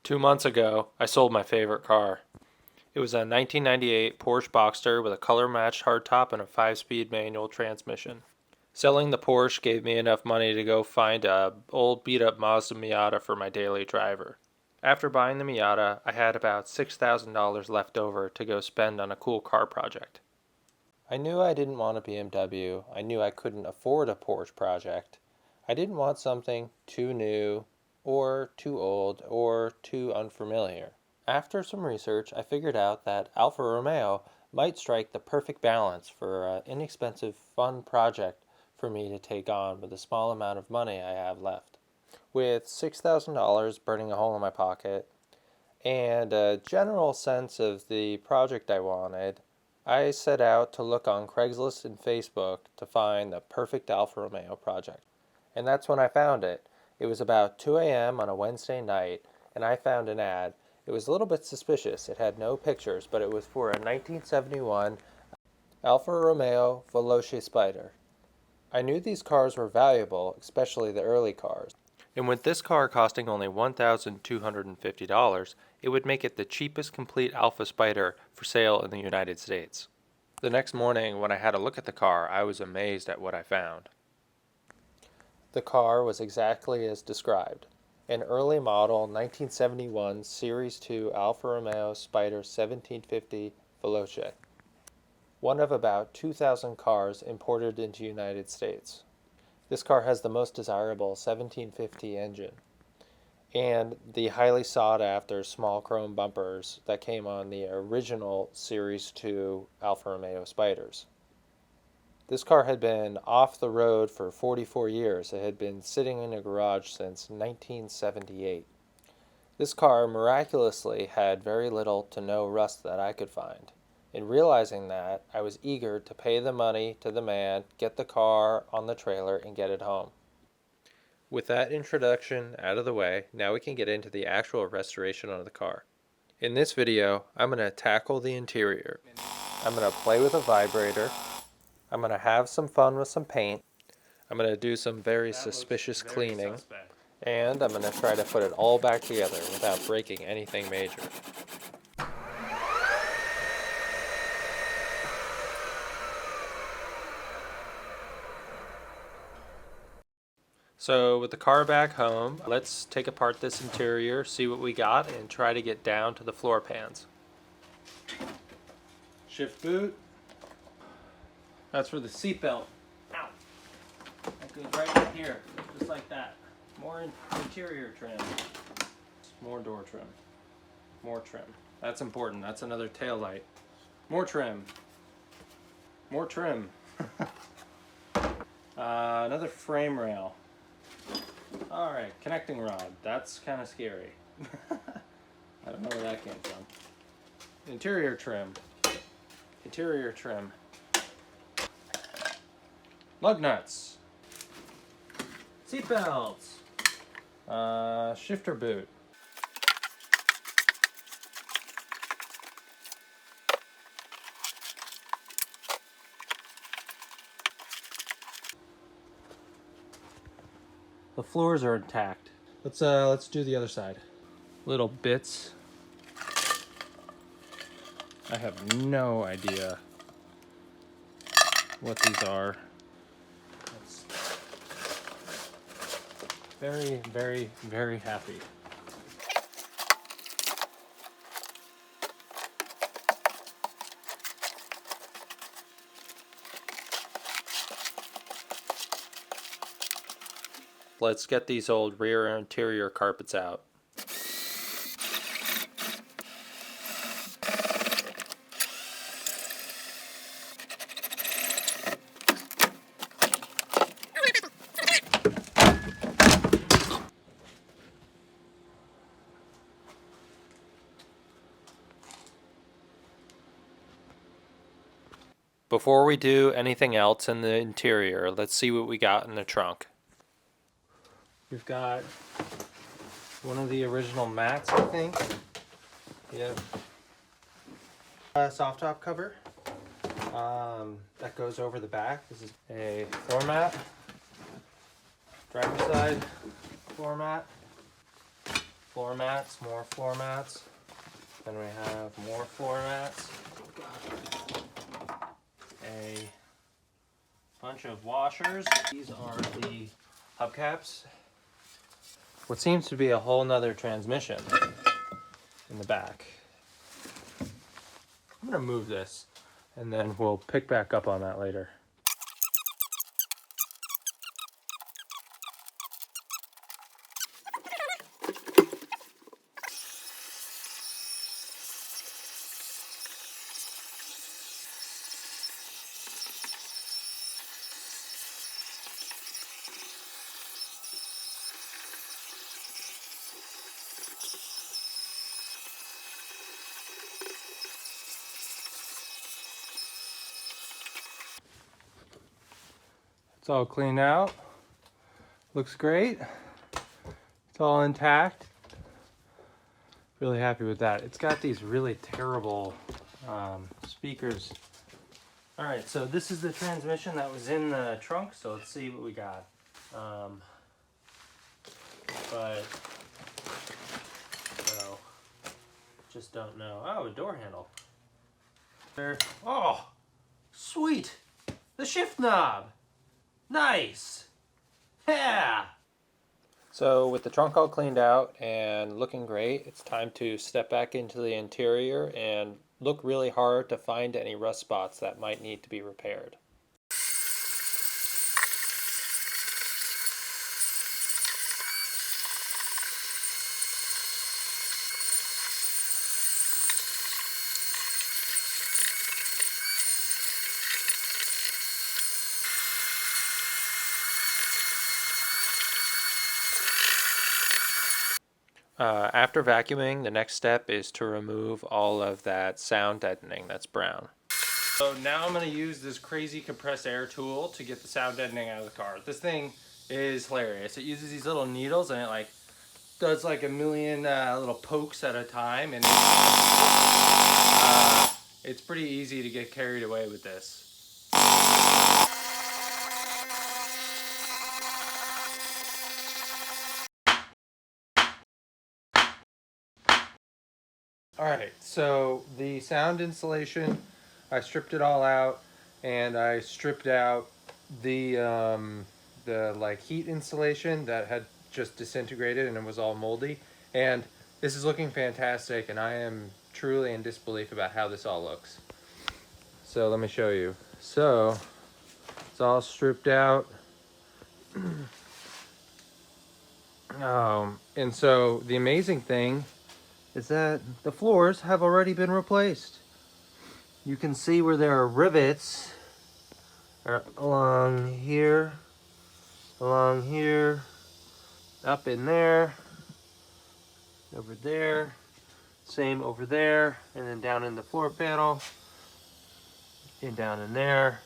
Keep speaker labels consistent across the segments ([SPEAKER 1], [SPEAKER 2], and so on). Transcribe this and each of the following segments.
[SPEAKER 1] 2 months ago, I sold my favorite car. It was a 1998 Porsche Boxster with a color-matched hardtop and a 5-speed manual transmission. Selling the Porsche gave me enough money to go find a old beat-up Mazda Miata for my daily driver. After buying the Miata, I had about $6,000 left over to go spend on a cool car project. I knew I didn't want a BMW. I knew I couldn't afford a Porsche project. I didn't want something too new, or too old, or too unfamiliar. After some research, I figured out that Alfa Romeo might strike the perfect balance for an inexpensive, fun project for me to take on with the small amount of money I have left. With $6,000 burning a hole in my pocket, and a general sense of the project I wanted, I set out to look on Craigslist and Facebook to find the perfect Alfa Romeo project. And that's when I found it. It was about 2 a.m. on a Wednesday night, and I found an ad. It was a little bit suspicious. It had no pictures, but it was for a 1971 Alfa Romeo Veloce Spider. I knew these cars were valuable, especially the early cars. And with this car costing only $1,250, it would make it the cheapest complete Alfa Spider for sale in the United States. The next morning, when I had a look at the car, I was amazed at what I found. The car was exactly as described. An early model 1971 Series 2 Alfa Romeo Spider 1750 Veloce. One of about 2,000 cars imported into the United States. This car has the most desirable 1750 engine and the highly sought after small chrome bumpers that came on the original Series 2 Alfa Romeo Spiders. This car had been off the road for 44 years. It had been sitting in a garage since 1978. This car miraculously had very little to no rust that I could find. In realizing that, I was eager to pay the money to the man, get the car on the trailer, and get it home. With that introduction out of the way, now we can get into the actual restoration of the car. In this video, I'm going to tackle the interior. I'm going to play with a vibrator. I'm going to have some fun with some paint. I'm going to do some very suspicious cleaning. And I'm going to try to put it all back together without breaking anything major. So with the car back home, let's take apart this interior, see what we got, and try to get down to the floor pans. Shift boot. That's for the seatbelt. Ow! That goes right in here, just like that. More interior trim. More door trim. More trim. That's important. That's another tail light. More trim. More trim. Another frame rail. Alright, connecting rod. That's kind of scary. I don't know where that came from. Interior trim. Interior trim. Lug nuts. Seat belts. Shifter boot. The floors are intact. Let's do the other side. Little bits. I have no idea what these are. Very, very, very happy. Let's get these old rear interior carpets out. Before we do anything else in the interior, let's see what we got in the trunk. We've got one of the original mats, I think. Yep. Soft top cover that goes over the back. This is a floor mat, driver's side floor mat, floor mats, more floor mats. Then we have more floor mats. A bunch of washers. These are the hubcaps. What seems to be a whole nother transmission in the back. I'm gonna move this and then we'll pick back up on that later. It's all cleaned out. Looks great. It's all intact. Really happy with that. It's got these really terrible speakers. All right, so this is the transmission that was in the trunk. So let's see what we got. So just don't know. Oh, a door handle. There. Oh, sweet. The shift knob. Nice! Yeah! So with the trunk all cleaned out and looking great, it's time to step back into the interior and look really hard to find any rust spots that might need to be repaired. After vacuuming, the next step is to remove all of that sound deadening that's brown. So now I'm going to use this crazy compressed air tool to get the sound deadening out of the car. This thing is hilarious. It uses these little needles and it like does like a million little pokes at a time, and it's pretty easy to get carried away with this. Alright, so the sound insulation, I stripped it all out, and I stripped out the like heat insulation that had just disintegrated and it was all moldy. And this is looking fantastic, and I am truly in disbelief about how this all looks. So let me show you. So it's all stripped out. And so the amazing thing is that the floors have already been replaced. You can see where there are rivets along here, up in there, over there, same over there, and then down in the floor panel, and down in there.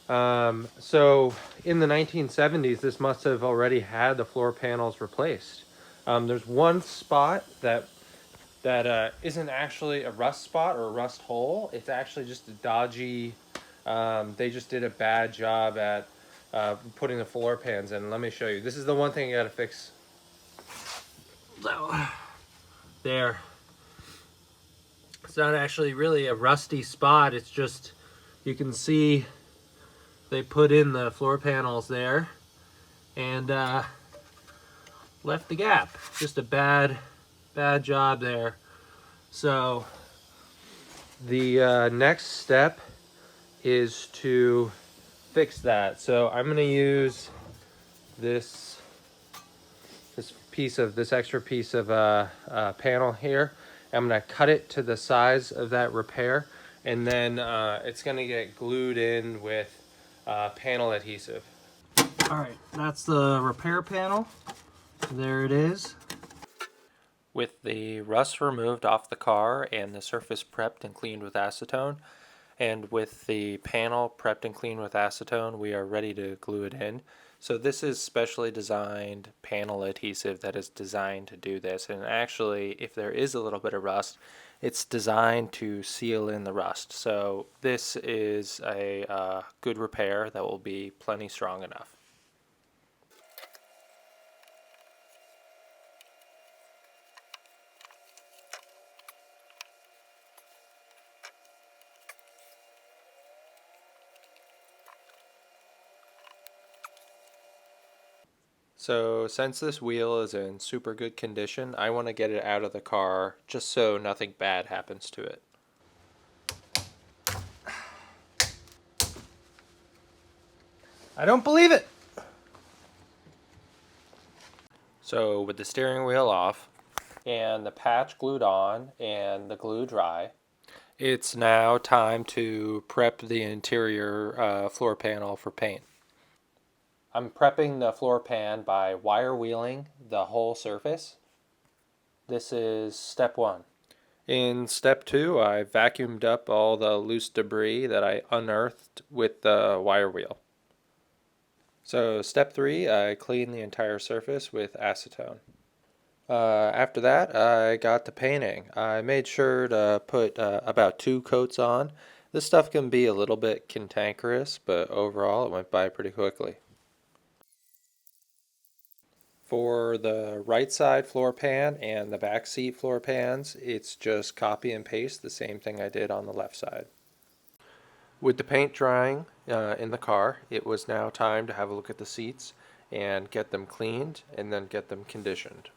[SPEAKER 1] So in the 1970s, this must have already had the floor panels replaced. There's one spot that isn't actually a rust spot or a rust hole. It's actually just a dodgy, they just did a bad job at putting the floor pans in. Let me show you. This is the one thing you gotta fix. There. It's not actually really a rusty spot. It's just, you can see they put in the floor panels there and left the gap. Just a bad job there. So the next step is to fix that. So I'm going to use this extra piece of panel here. I'm going to cut it to the size of that repair, and then it's going to get glued in with panel adhesive. All right, that's the repair panel. There it is. With the rust removed off the car and the surface prepped and cleaned with acetone, and with the panel prepped and cleaned with acetone, we are ready to glue it in. So this is specially designed panel adhesive that is designed to do this. And actually, if there is a little bit of rust, it's designed to seal in the rust. So this is a good repair that will be plenty strong enough. So since this wheel is in super good condition, I want to get it out of the car just so nothing bad happens to it. I don't believe it! So with the steering wheel off and the patch glued on and the glue dry, it's now time to prep the interior floor panel for paint. I'm prepping the floor pan by wire wheeling the whole surface. This is step one. In step two, I vacuumed up all the loose debris that I unearthed with the wire wheel. So step three, I cleaned the entire surface with acetone. After that, I got to painting. I made sure to put about 2 coats on. This stuff can be a little bit cantankerous, but overall it went by pretty quickly. For the right side floor pan and the back seat floor pans, it's just copy and paste the same thing I did on the left side. With the paint drying in the car, it was now time to have a look at the seats and get them cleaned and then get them conditioned.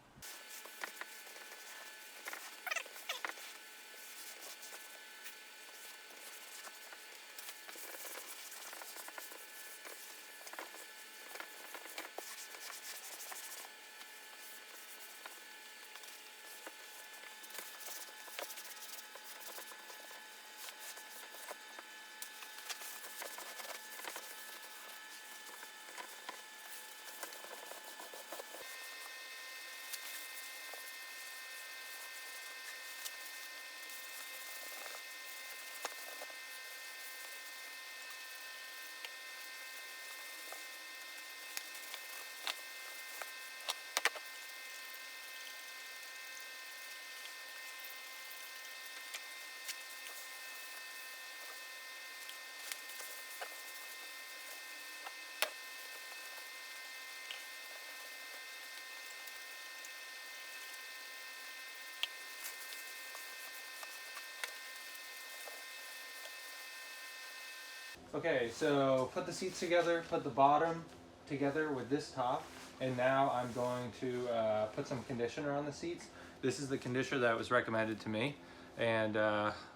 [SPEAKER 1] Okay, so put the seats together, put the bottom together with this top, and now I'm going to put some conditioner on the seats. This is the conditioner that was recommended to me, and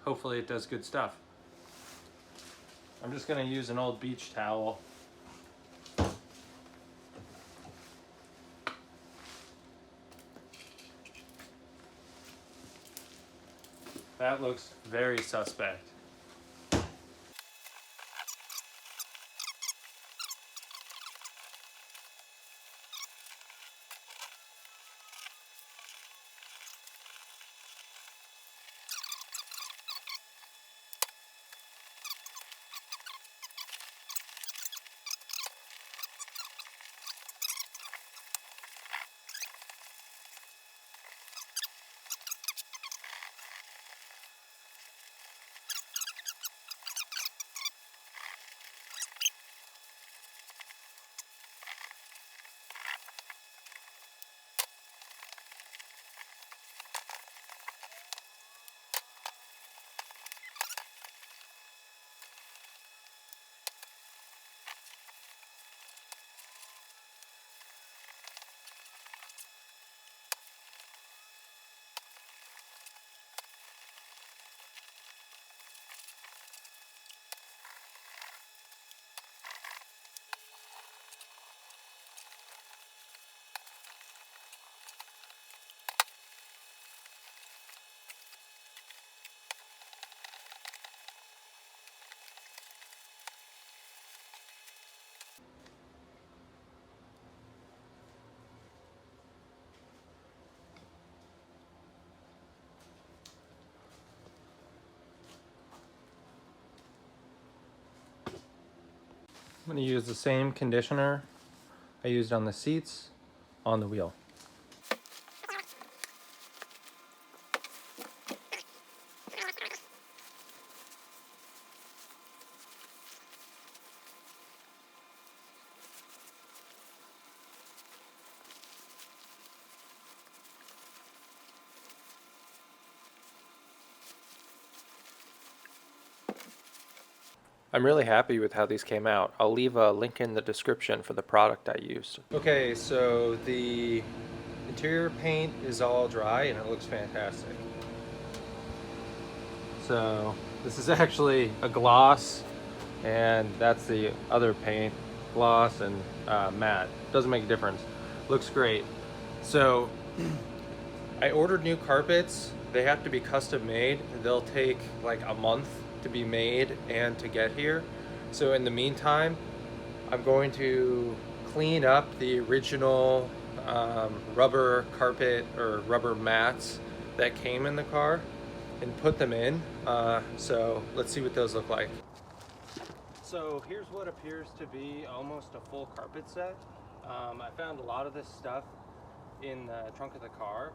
[SPEAKER 1] hopefully it does good stuff. I'm just going to use an old beach towel. That looks very suspect. I'm going to use the same conditioner I used on the seats on the wheel. I'm really happy with how these came out. I'll leave a link in the description for the product I used. Okay, so the interior paint is all dry and it looks fantastic. So this is actually a gloss, and that's the other paint, gloss and matte. Doesn't make a difference. Looks great. So I ordered new carpets. They have to be custom made. They'll take like a month to be made and to get here. So in the meantime, I'm going to clean up the original rubber carpet or rubber mats that came in the car and put them in. So let's see what those look like. So here's what appears to be almost a full carpet set. I found a lot of this stuff in the trunk of the car.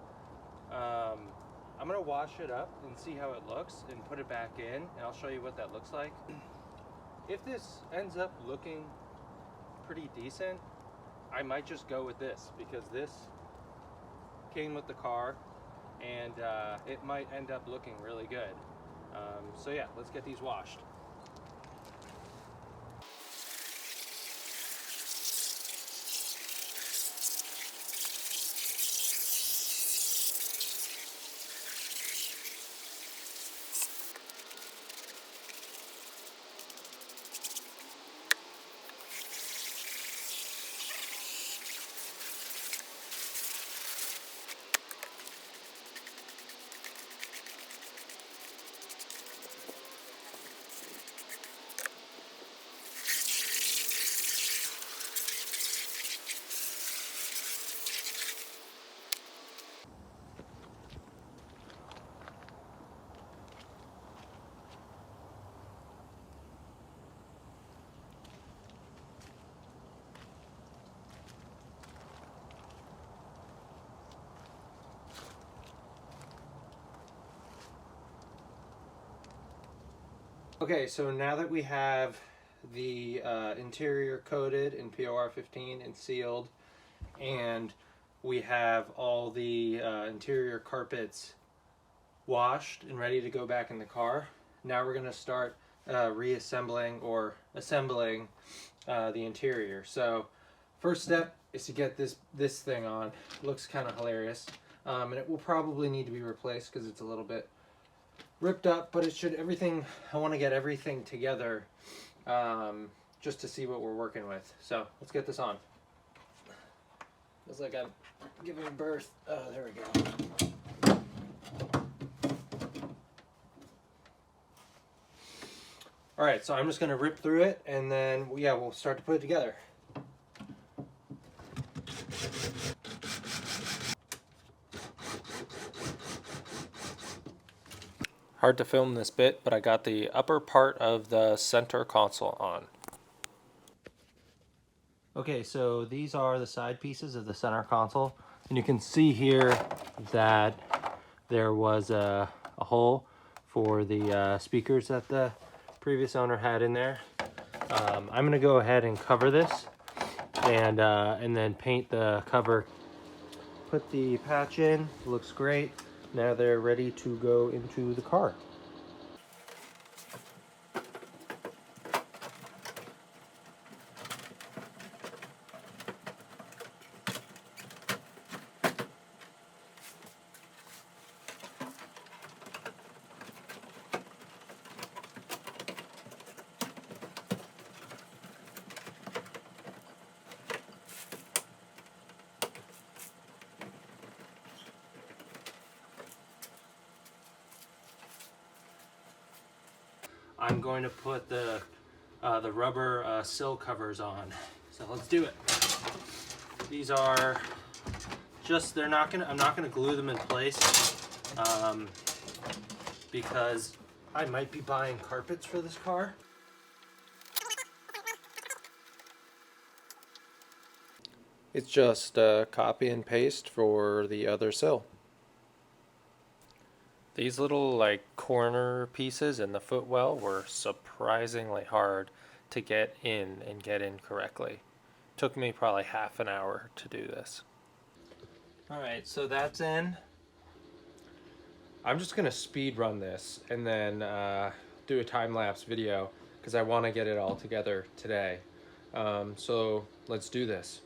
[SPEAKER 1] I'm gonna wash it up and see how it looks and put it back in, and I'll show you what that looks like. If this ends up looking pretty decent, I might just go with this, because this came with the car and it might end up looking really good. So yeah, let's get these washed. Okay, so now that we have the interior coated in POR 15 and sealed, and we have all the interior carpets washed and ready to go back in the car, now we're going to start reassembling or assembling the interior. So first step is to get this thing on. It looks kind of hilarious, and it will probably need to be replaced because it's a little bit ripped up, but it should, everything, I want to get everything together just to see what we're working with. So let's get this on. Looks like I'm giving birth. Oh, there we go. All right, so I'm just going to rip through it, and then yeah, we'll start to put it together. Hard to film this bit, but I got the upper part of the center console on. Okay, so these are the side pieces of the center console, and you can see here that there was a hole for the speakers that the previous owner had in there. I'm going to go ahead and cover this and then paint the cover. Put the patch in, looks great. Now they're ready to go into the car. I'm going to put the rubber sill covers on. So let's do it. These are just, I'm not gonna glue them in place because I might be buying carpets for this car. It's just copy and paste for the other sill. These little like corner pieces in the footwell were surprisingly hard to get in and get in correctly. Took me probably half an hour to do this. Alright, so that's in. I'm just gonna speed run this and then do a time-lapse video because I want to get it all together today. So let's do this.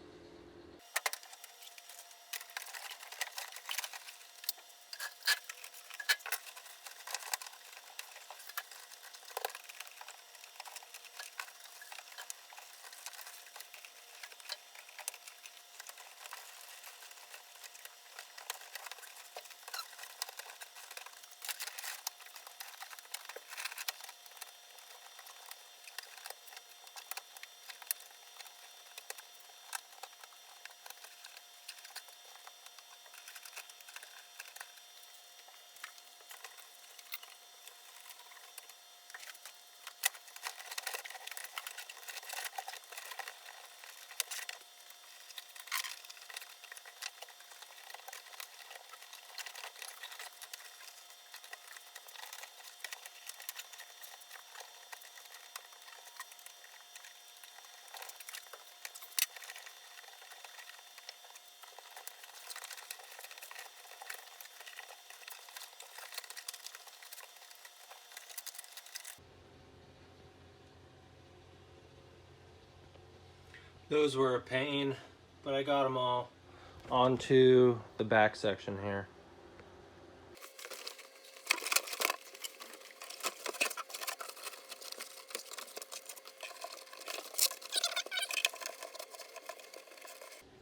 [SPEAKER 1] Those were a pain, but I got them all onto the back section here.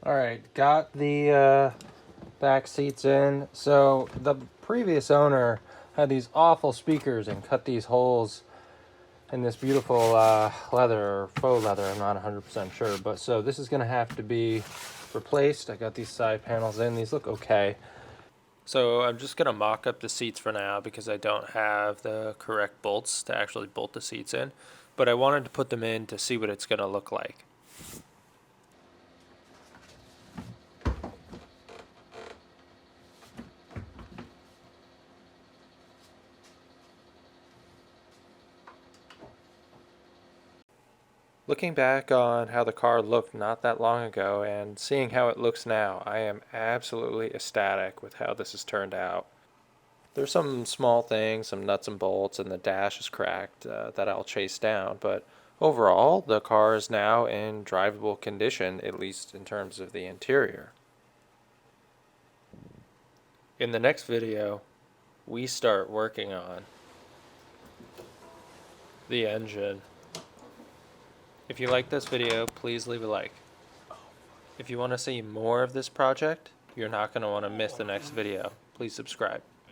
[SPEAKER 1] Alright, got the back seats in. So the previous owner had these awful speakers and cut these holes in this beautiful leather or faux leather. I'm not 100% sure, but so this is gonna have to be replaced. I got these side panels in. These look okay. So I'm just gonna mock up the seats for now because I don't have the correct bolts to actually bolt the seats in, but I wanted to put them in to see what it's gonna look like. Looking back on how the car looked not that long ago and seeing how it looks now, I am absolutely ecstatic with how this has turned out. There's some small things, some nuts and bolts, and the dash is cracked that I'll chase down, but overall, the car is now in drivable condition, at least in terms of the interior. In the next video, we start working on the engine. If you like this video, please leave a like. If you want to see more of this project, you're not going to want to miss the next video. Please subscribe.